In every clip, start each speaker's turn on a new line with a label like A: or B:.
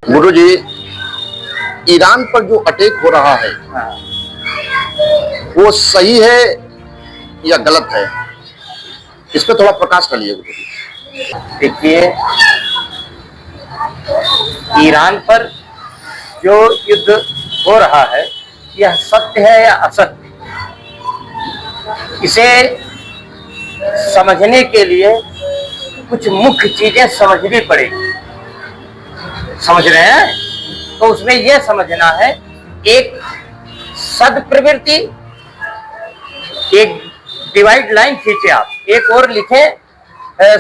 A: गुरु जी, Iran पर जो attack हो रहा है वो सही है या गलत है? इस पे थोड़ा प्रकाश डालिए गुरु जी।
B: देखिए, ईरान पर जो युद्ध हो रहा है यह सत्य है या असत्य, इसे समझने के लिए कुछ मुख्य चीजें समझनी पड़ेगी। समझ रहे हैं? तो उसमें यह समझना है, एक सद प्रवृत्ति, एक डिवाइड लाइन खींचे आप, एक और लिखे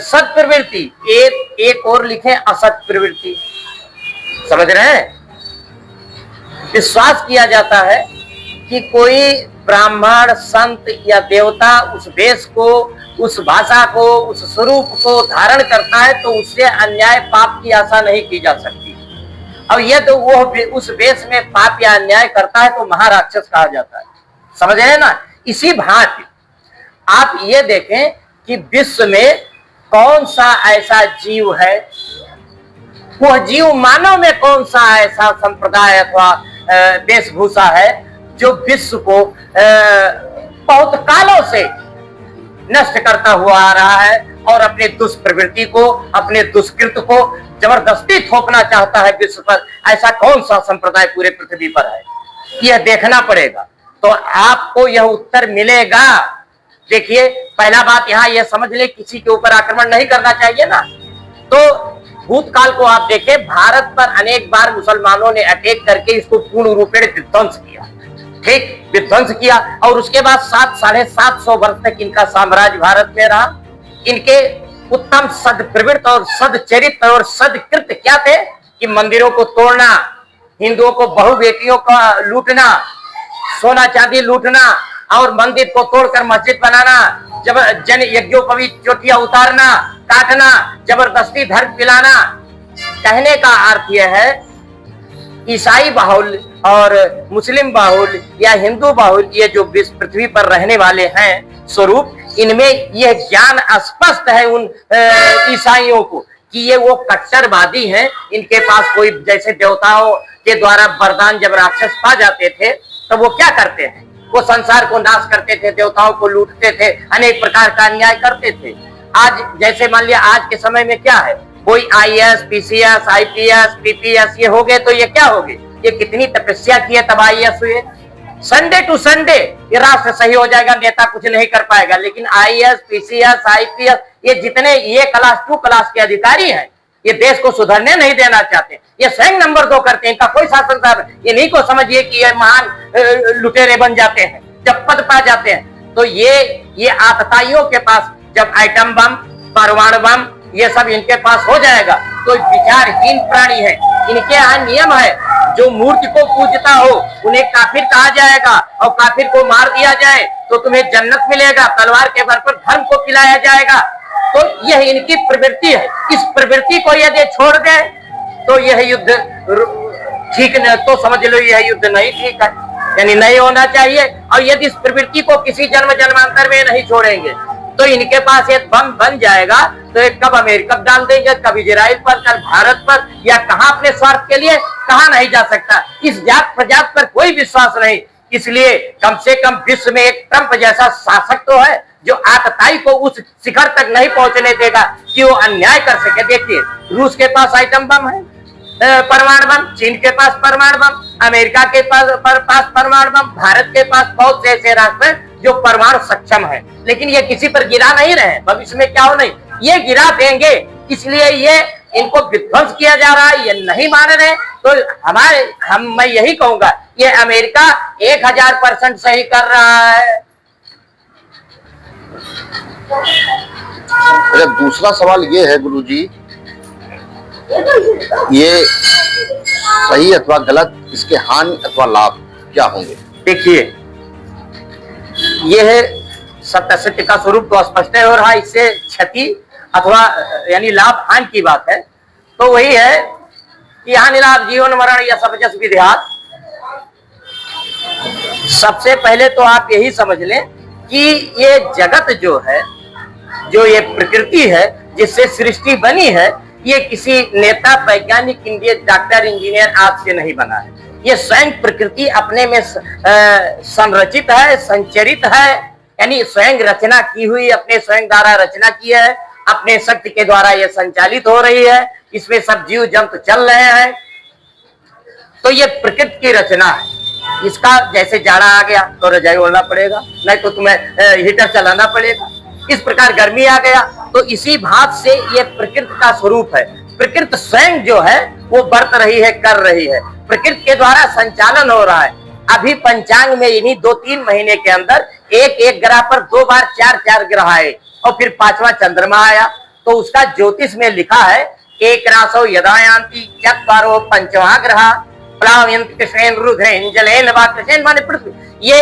B: सद प्रवृत्ति, एक और लिखे असत प्रवृत्ति। समझ रहे हैं? विश्वास किया जाता है कि कोई ब्राह्मण, संत या देवता उस वेश को, उस भाषा को, उस स्वरूप को धारण करता है तो उससे अन्याय पाप की आशा नहीं की जा सकती। अब यह तो वो उस वेश में पाप या अन्याय करता है तो महाराक्षस कहा जाता है। समझ रहे हैं ना? इसी भांति आप ये देखें कि विश्व में कौन सा ऐसा जीव है, वह जीव मानव में कौन सा ऐसा संप्रदाय अथवा वेशभूषा है जो विश्व को बहुत कालों से नष्ट करता हुआ आ रहा है और अपने दुष्प्रवृत्ति को, अपने दुष्कृत को जबरदस्ती थोपना चाहता है विश्व पर। ऐसा कौन सा संप्रदाय पूरे पृथ्वी पर है, यह देखना पड़ेगा तो आपको यह उत्तर मिलेगा। देखिए, पहला बात यहाँ यह समझ ले, किसी के ऊपर आक्रमण नहीं करना चाहिए ना। तो भूतकाल को आप देखें, भारत पर अनेक बार मुसलमानों ने अटैक करके इसको पूर्ण रूपेण विध्वंस किया, ठीक विध्वंस किया, और उसके बाद 700-750 वर्ष तक इनका साम्राज्य भारत में रहा। इनके उत्तम सदप्रवृत्ति और सदचरित्र और सदकृत्य क्या थे कि मंदिरों को तोड़ना, हिंदुओं को बहु बेटियों का लूटना, सोना चांदी लूटना और मंदिर को तोड़कर मस्जिद बनाना, जब जन यज्ञोपवीत चोटियां उतारना, काटना, जबरदस्ती धर्म पिलाना। कहने का अर्थ यह है, ईसाई बाहुल और मुस्लिम बाहुल या हिंदू बाहुल ये जो विश्व पृथ्वी पर रहने वाले हैं स्वरूप, इनमें यह ज्ञान स्पष्ट है उन ईसाइयों को कि ये वो कट्टरवादी हैं। इनके पास कोई, जैसे देवताओं के द्वारा वरदान जब राक्षस पा जाते थे तो वो क्या करते हैं, वो संसार को नाश करते थे, देवताओं को लूटते थे, अनेक प्रकार का अन्याय करते थे। आज जैसे मान लिया आज के समय में क्या है, कोई IAS, PCS, IPS, PPS ये हो गए तो ये क्या हो गए, ये कितनी तपस्या की है तब IAS हुए। संडे टू संडे ये राष्ट्र सही हो जाएगा, नेता कुछ नहीं कर पाएगा। लेकिन IAS, PCS, IPS ये जितने ये क्लास 2 क्लास के अधिकारी हैं, ये देश को सुधरने नहीं देना चाहते, ये स्वयं नंबर 2 करते हैं। इनका कोई शासन साहब ये नहीं को समझिए कि ये महान लुटेरे बन जाते हैं जब पद पा जाते हैं। तो ये आतताइयों के पास जब आइटम बम, परमाणु बम ये सब इनके पास हो जाएगा तो विचारहीन प्राणी है। इनके यहाँ नियम है, जो मूर्ति को पूजता हो उन्हें काफिर कहा जाएगा और काफिर को मार दिया जाए तो तुम्हें जन्नत मिलेगा, तलवार के बल पर धर्म को खिलाया जाएगा। तो यह इनकी प्रवृत्ति है। इस प्रवृत्ति को यदि छोड़ दे तो यह युद्ध ठीक न, तो समझ लो यह युद्ध नहीं ठीक है, यानी नहीं होना चाहिए। और यदि इस प्रवृत्ति को किसी जन्म जन्मांतर में नहीं छोड़ेंगे तो इनके पास एक बम बन जाएगा तो एक कब अमेरिका डाल देंगे, कब इजराइल पर, कब भारत पर, या कहां अपने स्वार्थ के लिए कहां नहीं जा सकता। इस जात प्रजात पर कोई विश्वास नहीं। इसलिए कम से कम विश्व में एक ट्रंप जैसा शासक तो है जो आतताई को उस शिखर तक नहीं पहुंचने देगा कि वो अन्याय कर सके। देखिए, रूस के पास आइटम बम है, परमाणु बम, चीन के पास परमाणु बम, अमेरिका के पास परमाणु बम, भारत के पास बहुत से ऐसे राष्ट्र जो परमाणु सक्षम है, लेकिन ये किसी पर गिरा नहीं रहे। भविष्य में क्या हो, नहीं ये गिरा देंगे, इसलिए ये इनको विध्वंस किया जा रहा है, ये नहीं मान रहे। तो मैं यही कहूंगा, ये अमेरिका 1000% सही कर रहा है।
A: अरे दूसरा सवाल ये है गुरुजी, ये सही अथवा गलत, इसके हानि अथवा लाभ क्या होंगे?
B: देखिए, यह सत्य का स्वरूप तो स्पष्ट है और हाँ, इससे क्षति अथवा यानी लाभ हानि की बात है। तो वही है कि हानि लाभ जीवन मरण या सब जस विधियात। सबसे पहले तो आप यही समझ लें कि ये जगत जो है, जो ये प्रकृति है जिससे सृष्टि बनी है, ये किसी नेता, वैज्ञानिक, डॉक्टर, इंजीनियर आज से नहीं बना है। ये स्वयं प्रकृति अपने में संरचित है, संचरित है, यानी स्वयं रचना की हुई, अपने स्वयं द्वारा रचना की है, अपने शक्ति के द्वारा ये संचालित हो रही है। इसमें सब जीव जंतु चल रहे हैं। तो ये प्रकृति की रचना है। इसका जैसे जाड़ा आ गया तो रजाई ओढ़ना पड़ेगा, नहीं तो तुम्हें हीटर चलाना पड़ेगा। इस प्रकार गर्मी आ गया तो इसी भात से ये प्रकृति का स्वरूप है। प्रकृति स्वयं जो है वो बरत रही है, कर रही है, प्रकृति के द्वारा संचालन हो रहा है। अभी पंचांग में इन्हीं 2-3 महीने के अंदर एक ग्रह पर 2 बार 4 ग्रह आए और फिर 5वां चंद्रमा आया। तो उसका ज्योतिष में लिखा है एक रासो यदायांति चत्वारो पंचमा ग्रह प्लावयन्ति कृष्णेन रुद्रेन जलेन वा कृष्णेन माने पृथ्वी। ये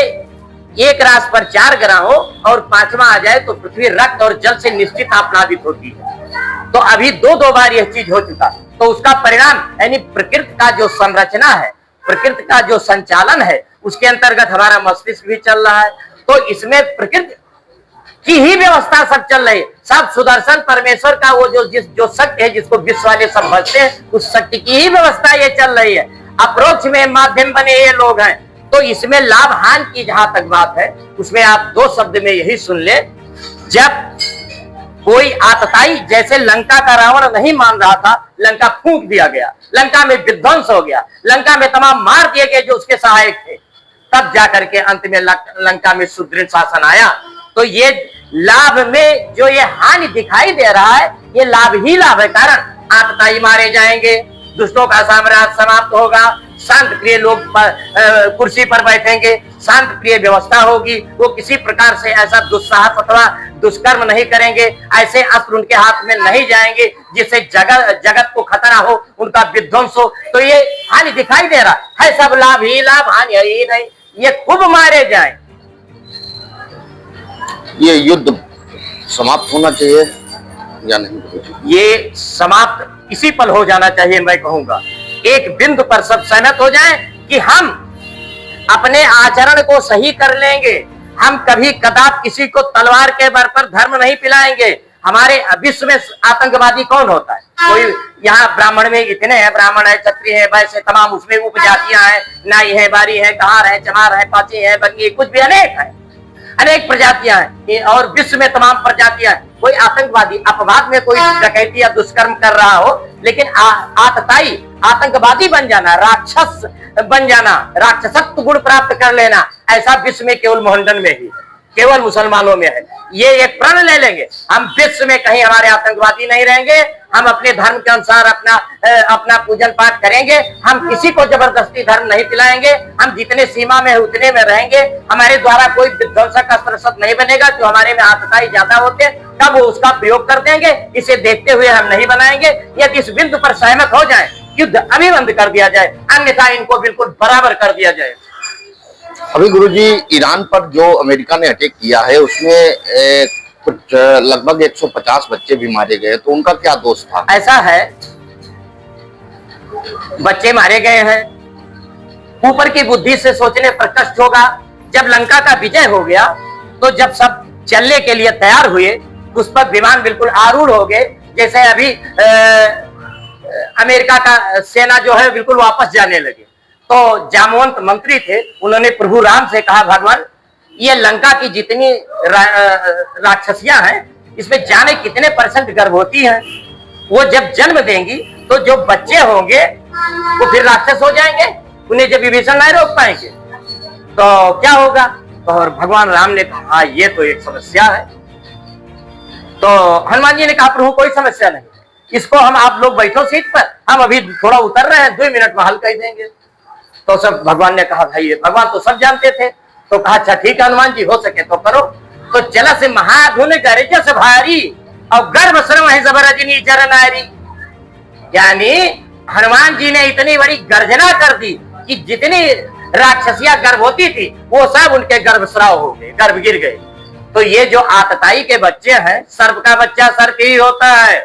B: एक रास पर 4 ग्रह हो और 5वां आ जाए तो पृथ्वी रक्त और जल से निश्चित आप्लावित होती है। तो अभी 2 बार यह चीज हो चुका। तो उसका परिणाम यानी प्रकृति का जो संरचना है, प्रकृति का जो संचालन है, उसके अंतर्गत हमारा मस्तिष्क भी चल रहा है। तो इसमें प्रकृति की ही व्यवस्था सब चल रही है। सब सुदर्शन परमेश्वर का वो जो शक्ति है, जिसको विश्व वाले सब भजते हैं, उस शक्ति की ही व्यवस्था ये चल रही है। अप्रोच में माध्यम बने ये लोग हैं। तो इसमें लाभ हानि की जहां तक बात है, उसमें आप 2 शब्द में यही सुन ले। जब कोई आतताई, जैसे लंका का रावण नहीं मान रहा था, लंका फूंक दिया गया, लंका में विध्वंस हो गया, लंका में तमाम मार दिए गए जो उसके सहायक थे, तब जाकर के अंत में लंका में सुदृढ़ शासन आया। तो ये लाभ में जो ये हानि दिखाई दे रहा है, ये लाभ ही लाभ है। कारण आतताई मारे जाएंगे, दुष्टों का साम्राज्य समाप्त होगा, शांत प्रिय लोग कुर्सी पर बैठेंगे, शांत प्रिय व्यवस्था होगी, वो किसी प्रकार से ऐसा दुस्साहस अथवा दुष्कर्म नहीं करेंगे, ऐसे अस्त्र उनके हाथ में नहीं जाएंगे जिससे जगत को खतरा हो, उनका विध्वंस हो। तो ये हानि दिखाई दे रहा है, सब लाभ ही लाभ, हानि ही नहीं। ये खूब मारे जाए।
A: ये युद्ध समाप्त होना चाहिए या नहीं?
B: ये समाप्त इसी पल हो जाना चाहिए। मैं कहूंगा एक बिंदु पर सब सहमत हो जाएं कि हम अपने आचरण को सही कर लेंगे, हम कभी कदाप किसी को तलवार के बल पर धर्म नहीं पिलाएंगे। हमारे विश्व में आतंकवादी कौन होता है? कोई यहाँ ब्राह्मण में इतने हैं, ब्राह्मण है, क्षत्रिय है, वैसे तमाम उसमें उपजातियां हैं, नाई है, बारी है, कहार है, चमार है, पाची है, बंगी, कुछ भी अनेक है, अनेक प्रजातियां हैं और विश्व में तमाम प्रजातियां हैं। कोई आतंकवादी अपवाद में कोई डकैती या दुष्कर्म कर रहा हो, लेकिन आतताई आतंकवादी बन जाना, राक्षस बन जाना, राक्षसत्व गुण प्राप्त कर लेना, ऐसा विश्व में केवल मोहनडन में ही, केवल मुसलमानों में है। ये एक प्रण ले लेंगे, हम विश्व में कहीं हमारे आतंकवादी नहीं रहेंगे, हम अपने धर्म के अनुसार अपना पूजन पाठ करेंगे, हम किसी को जबरदस्ती धर्म नहीं पिलाएंगे, हम जितने सीमा में है उतने में रहेंगे, हमारे द्वारा कोई विध्वंसक अस्त्र नहीं बनेगा। जो हमारे में आतताई ज्यादा होते तब वो उसका प्रयोग कर देंगे, इसे देखते हुए हम नहीं बनाएंगे। यदि इस बिंदु पर सहमत हो जाए, युद्ध अभी बंद कर दिया जाए, अन्यथा इनको बिल्कुल बराबर कर दिया जाए।
A: अभी गुरुजी ईरान पर जो अमेरिका ने अटैक किया है उसमें कुछ लगभग 150 बच्चे भी मारे गए, तो उनका क्या दोष था?
B: ऐसा है, बच्चे मारे गए हैं, ऊपर की बुद्धि से सोचने पर कष्ट होगा। जब लंका का विजय हो गया तो जब सब चलने के लिए तैयार हुए, पुष्पक विमान बिल्कुल आरूढ़ हो गए, जैसे अभी अमेरिका का सेना जो है बिल्कुल वापस जाने लगे। तो जामवंत मंत्री थे, उन्होंने प्रभु राम से कहा, भगवान ये लंका की जितनी राक्षसियां हैं, इसमें जाने कितने % गर्भवती हैं, वो जब जन्म देंगी तो जो बच्चे होंगे वो फिर राक्षस हो जाएंगे, उन्हें जब विभीषण नहीं रोक पाएंगे तो क्या होगा? और भगवान राम ने कहा ये तो एक समस्या है। तो हनुमान जी ने कहा प्रभु कोई समस्या नहीं, इसको हम आप लोग बैठो सीट पर, हम अभी थोड़ा उतर रहे हैं, 2 मिनट में हल कर देंगे। तो सब भगवान ने कहा भाई भगवान तो सब जानते थे। तो कहा अच्छा ठीक है हनुमान जी, हो सके तो करो। तो चला से महाधुन गरजस भारी और गर्भ श्रम है जबरजनी जर नारी, यानी हनुमान जी ने इतनी बड़ी गर्जना कर दी कि जितनी राक्षसियां गर्भवती थी वो सब उनके गर्भस्राव हो गए, गर्भ गिर गए। तो ये जो आतताई के बच्चे हैं, सर्प का बच्चा सर्प ही होता है।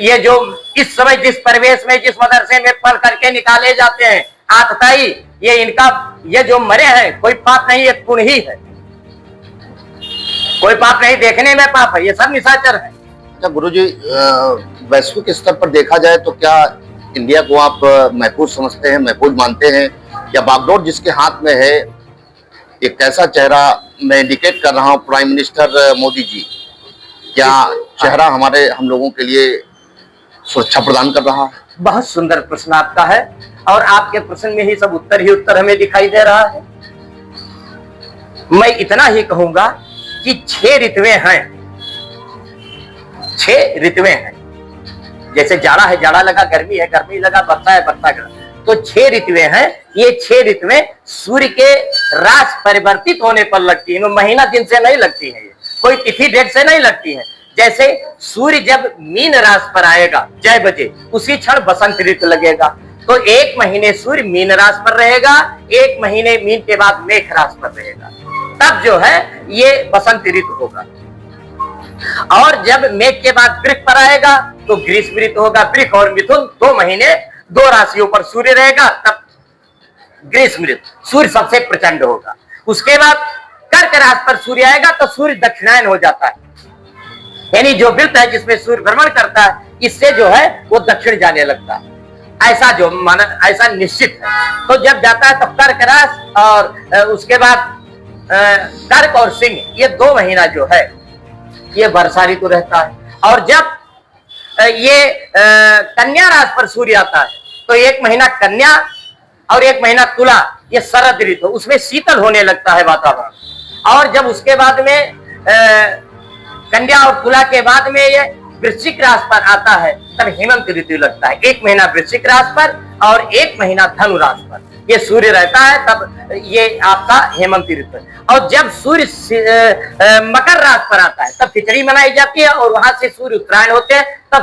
B: ये जो इस समय जिस परिवेश में, जिस मदरसे में पढ़ करके निकाले जाते हैं आतताई, ये जो मरे हैं कोई पाप नहीं, ये पुण्य ही है, कोई पाप नहीं, देखने में पाप है, ये सब निशाचर है।
A: अच्छा गुरुजी, वैश्विक स्तर पर देखा जाए तो क्या इंडिया को आप महफूज समझते हैं, महफूज मानते हैं, या बागडोर जिसके हाथ में है, एक कैसा चेहरा मैं इंडिकेट कर रहा हूं, प्राइम मिनिस्टर मोदी जी, क्या चेहरा हमारे हम लोगों के लिए सुरक्षा प्रदान कर रहा है?
B: बहुत सुंदर प्रश्न आपका है, और आपके प्रश्न में ही सब उत्तर ही उत्तर हमें दिखाई दे रहा है। मैं इतना ही कहूंगा कि 6 ऋतुएं हैं, 6 ऋतुएं हैं। जैसे जाड़ा है, जाड़ा लगा, गर्मी है, गर्मी लगा, वर्षा है, वर्षा लगा, तो 6 ऋतुएं हैं। ये 6 ऋतुएं सूर्य के राशि परिवर्तित होने पर लगती है, महीना दिन से नहीं लगती है, कोई तिथि डेट से नहीं लगती है। जैसे सूर्य जब मीन राशि पर आएगा 6 बजे, उसी क्षण बसंत ऋतु लगेगा। तो 1 महीने सूर्य मीन राशि पर रहेगा, 1 महीने मीन के बाद मेष राशि पर रहेगा, तब जो है ये बसंत ऋतु होगा। और जब मेघ के बाद वृष पर आएगा तो ग्रीष्म ऋतु होगा। वृष और मिथुन 2 महीने 2 राशियों पर सूर्य रहेगा, तब ग्रीष्म ऋतु, सूर्य सबसे प्रचंड होगा। उसके बाद कर्क राशि पर सूर्य आएगा तो सूर्य दक्षिणायन हो जाता है, यानी जो वृत्त है जिसमें सूर्य भ्रमण करता है, इससे जो है वो दक्षिण जाने लगता है, ऐसा जो माना, ऐसा निश्चित है। तो जब जाता है तो कर्क राशि और उसके बाद कर्क और सिंह, ये 2 महीना जो है ये वर्षा ऋतु रहता है। और जब ये कन्या राशि पर सूर्य आता है तो 1 महीना कन्या और 1 महीना तुला, ये शरद ऋतु, उसमें शीतल होने लगता है वातावरण। और जब उसके बाद में कन्या और तुला के बाद में ये वृश्चिक राशि पर आता है तब हेमंत ऋतु लगता है। 1 महीना वृश्चिक राशि पर और 1 महीना धनु राशि पर ये सूर्य रहता है, तब ये आपका हेमंत ऋतु है। और जब सूर्य मकर राशि पर आता है तब खिचड़ी मनाई जाती है, और वहां से सूर्य उत्तरायण होते हैं, तब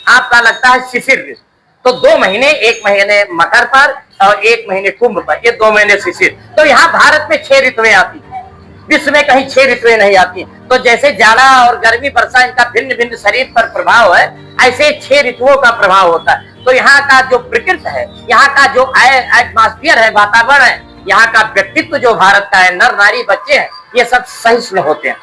B: आपका लगता है शिशिर ऋतु। तो 2 महीने, 1 महीने मकर पर और 1 महीने कुंभ पर, ये 2 महीने शिशिर। तो यहाँ भारत में 6 ऋतुएं आती है, विश्व में कहीं 6 ऋतुएं नहीं आती। तो जैसे जाड़ा और गर्मी वर्षा इनका भिन्न भिन्न शरीर पर प्रभाव है, ऐसे 6 ऋतुओं का प्रभाव होता है। तो यहाँ का जो प्रकृति है, यहाँ का जो एटमॉस्फेयर है, वातावरण है, यहाँ का व्यक्तित्व जो भारत का है, नर नारी बच्चे हैं, ये सब सहिष्णु होते हैं,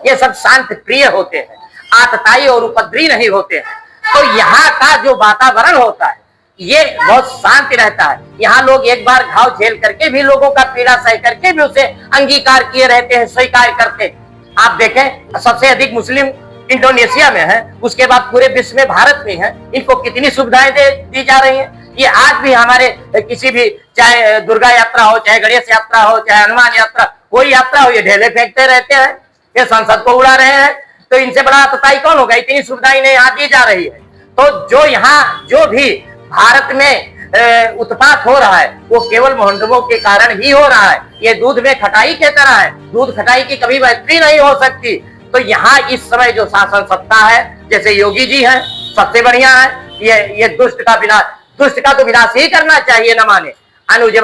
B: ये सब शांत प्रिय होते हैं, आतताई और उपद्रवी नहीं होते हैं। तो यहाँ का जो वातावरण होता है ये बहुत शांति रहता है। यहाँ लोग एक बार घाव झेल करके भी, लोगों का पीड़ा सह करके भी उसे अंगीकार किए रहते हैं, स्वीकार करते। आप देखें, सबसे अधिक मुस्लिम इंडोनेशिया में है, उसके बाद पूरे विश्व में भारत में है। इनको कितनी सुविधाएं दी जा रही हैं। ये आज भी हमारे किसी भी, चाहे दुर्गा यात्रा हो, चाहे गणेश यात्रा हो, चाहे हनुमान यात्रा, कोई यात्रा हो, ये ढेले फेंकते रहते हैं, ये संसद को उड़ा रहे हैं। तो इनसे बड़ा आतताई कौन होगा? इतनी सुविधाएं इन्हें यहाँ दी जा रही है। तो जो यहाँ जो भी भारत में उत्पात हो रहा है वो केवल मोहनडों के कारण ही हो रहा है। ये दूध में खटाई के तरह है, दूध खटाई की कभी मैत्री नहीं हो सकती। तो यहाँ इस समय जो शासन सत्ता है, जैसे योगी जी हैं, सबसे बढ़िया है। ये दुष्ट का तो विनाश ही करना चाहिए, न माने। अनुज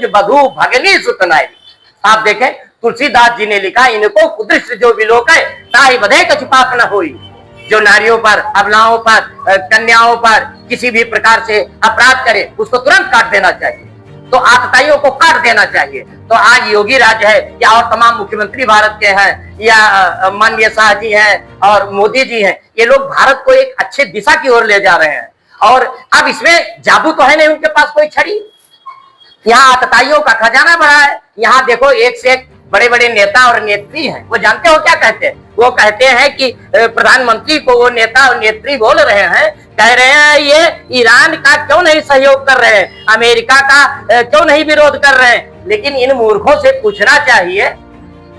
B: बधू भगनी सुत नारी। आप देखें, तुलसीदास जी ने लिखा, इनको कुदृष्ट जो विलोक है ताहि बधे कछु पाप न होई। जो नारियों पर, अबलाओं पर, कन्याओं पर किसी भी प्रकार से अपराध करे उसको तुरंत काट देना चाहिए, तो आतताइयों को काट देना चाहिए। तो आज योगी राज है या और तमाम मुख्यमंत्री भारत के हैं, या माननीय शाह जी हैं और मोदी जी हैं, ये लोग भारत को एक अच्छे दिशा की ओर ले जा रहे हैं। और अब इसमें जादू तो है नहीं उनके पास कोई छड़ी। यहाँ आतताइयों का खजाना भरा है। यहाँ देखो, एक से एक बड़े बड़े नेता और नेत्री हैं। वो जानते हो क्या कहते हैं? वो कहते हैं कि प्रधानमंत्री को वो नेता और नेत्री बोल रहे हैं, कह रहे हैं ये ईरान का क्यों नहीं सहयोग कर रहे हैं, अमेरिका का क्यों नहीं विरोध कर रहे हैं। लेकिन इन मूर्खों से पूछना चाहिए,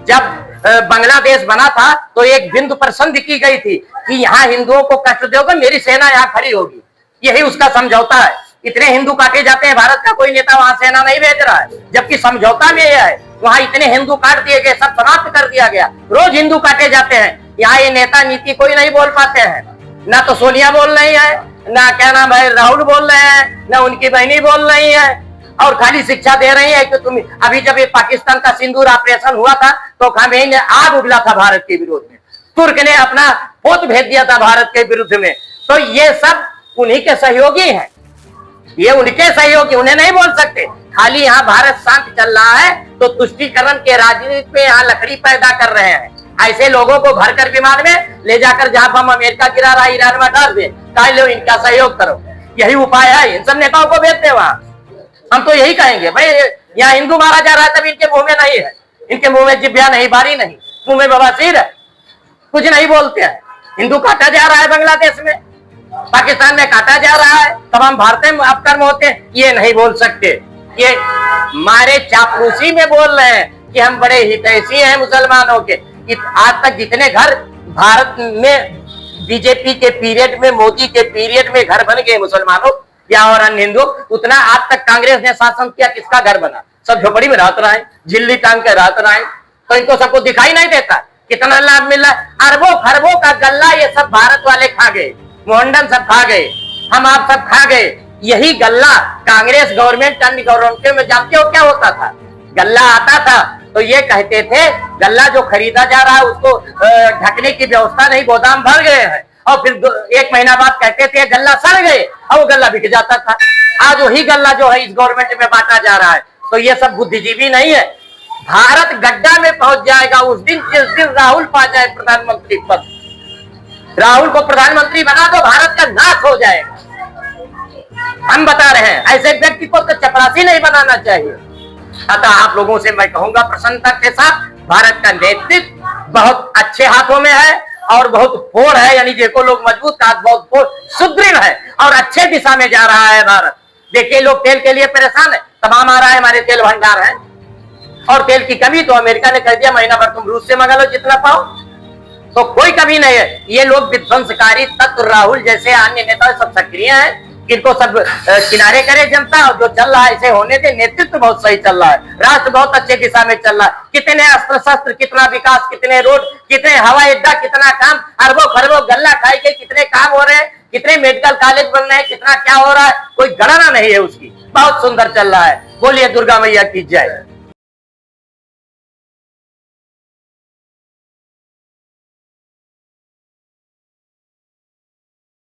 B: जब बांग्लादेश बना था तो एक बिंदु पर संधि की गई थी कि यहाँ हिंदुओं को कष्ट दोगे, मेरी सेना यहाँ खड़ी होगी। यही उसका समझौता है। इतने हिंदू काटे जाते हैं, भारत का कोई नेता वहां सेना नहीं भेज रहा है, जबकि समझौता में यह है। वहां इतने हिंदू काट दिए गए, सब समाप्त कर दिया गया, रोज हिंदू काटे जाते हैं। यहाँ ये नेता नीति कोई नहीं बोल पाते हैं, ना तो सोनिया बोल रही है, ना क्या नाम है राहुल बोल रहे हैं, ना उनकी बहनी बोल रही है, और खाली शिक्षा दे रही है कि तुम। अभी जब ये पाकिस्तान का सिंदूर ऑपरेशन हुआ था तो खामेनी ने आग उगला था भारत के विरोध में, तुर्क ने अपना पोत भेज दिया था भारत के विरुद्ध में। तो ये सब उन्हीं के सहयोगी हैं, ये उनके सहयोगी, उन्हें नहीं बोल सकते। खाली यहाँ भारत शांत चल रहा है तो तुष्टीकरण के राजनीति में यहाँ लकड़ी पैदा कर रहे हैं। ऐसे लोगों को भरकर विमान में ले जाकर जहां बम अमेरिका गिरा रहा है ईरान में डाल दे, कह लो इनका सहयोग करो, यही उपाय है। इन सब नेताओं को भेज दे वहां। हम तो यही कहेंगे भाई, यहाँ हिंदू मारा जा रहा है तब इनके मुंह में नहीं है, इनके मुंह में जिब्या नहीं, बारी नहीं, मुंह में बवासीर है, कुछ नहीं बोलते हैं। हिंदू काटा जा रहा है बांग्लादेश में, पाकिस्तान में काटा जा रहा है, तमाम भारतीय अपकर्म होते हैं, ये नहीं बोल सकते। ये मारे चापलूसी में बोल रहे हैं कि हम बड़े हितैषी हैं मुसलमानों के। आज तक जितने घर भारत में बीजेपी के पीरियड में, मोदी के पीरियड में घर बन गए मुसलमानों या और अन्य हिंदू, उतना आज तक कांग्रेस ने शासन किया किसका घर बना? सब झोपड़ी में रहते रहे, झिल्ली टांग के रहते रहे, तो इनको सबको दिखाई नहीं देता कितना लाभ मिल रहा है? अरबों खरबों का गल्ला ये सब भारत वाले खा गए, मोहनडन सब खा गए, हम आप सब खा गए। यही गल्ला कांग्रेस गवर्नमेंट, अन्य गवर्नमेंट में जानते हो क्या होता था? गल्ला आता था तो ये कहते थे गल्ला जो खरीदा जा रहा है उसको ढकने की व्यवस्था नहीं, गोदाम भर गए हैं, और फिर एक महीना बाद कहते थे गल्ला सड़ गए और वो गल्ला बिक जाता था। आज वही गल्ला जो है इस गवर्नमेंट में बांटा जा रहा है। तो ये सब बुद्धिजीवी नहीं है। भारत गड्ढा में पहुंच जाएगा उस दिन जिस दिन राहुल पा जाए प्रधानमंत्री पद। राहुल को प्रधानमंत्री बना दो, भारत का नाश हो जाएगा। हम बता रहे हैं, ऐसे व्यक्ति को तो चपरासी नहीं बनाना चाहिए। अतः आप लोगों से मैं कहूंगा प्रसन्नता के साथ, भारत का नेतृत्व बहुत अच्छे हाथों में है और बहुत फोड़ है, यानी देखो लोग मजबूत का बहुत फोड़ सुदृढ़ है और अच्छे दिशा में जा रहा है भारत। देखिए लोग तेल के लिए परेशान है, तमाम आ रहा है, हमारे तेल भंडार है और तेल की कमी तो अमेरिका ने कह दिया महीना भर तुम रूस से मंगा लो जितना पाओ, तो कोई कमी नहीं है। ये लोग विध्वंसकारी तत्व राहुल जैसे अन्य नेता सब सक्रिय हैं, इनको सब किनारे करे जनता, और जो चल रहा है इसे होने दे। नेतृत्व बहुत सही चल रहा है, राष्ट्र बहुत अच्छे दिशा में चल रहा है। कितने अस्त्र शस्त्र, कितना विकास, कितने रोड, कितने हवाई अड्डा, कितना काम, अरबों खरबों गल्ला खाई के कितने काम हो रहे हैं, कितने मेडिकल कॉलेज बन रहे हैं, कितना क्या हो रहा है, कोई गणना नहीं है उसकी। बहुत सुंदर चल रहा है। बोलिए दुर्गा मैया की जय।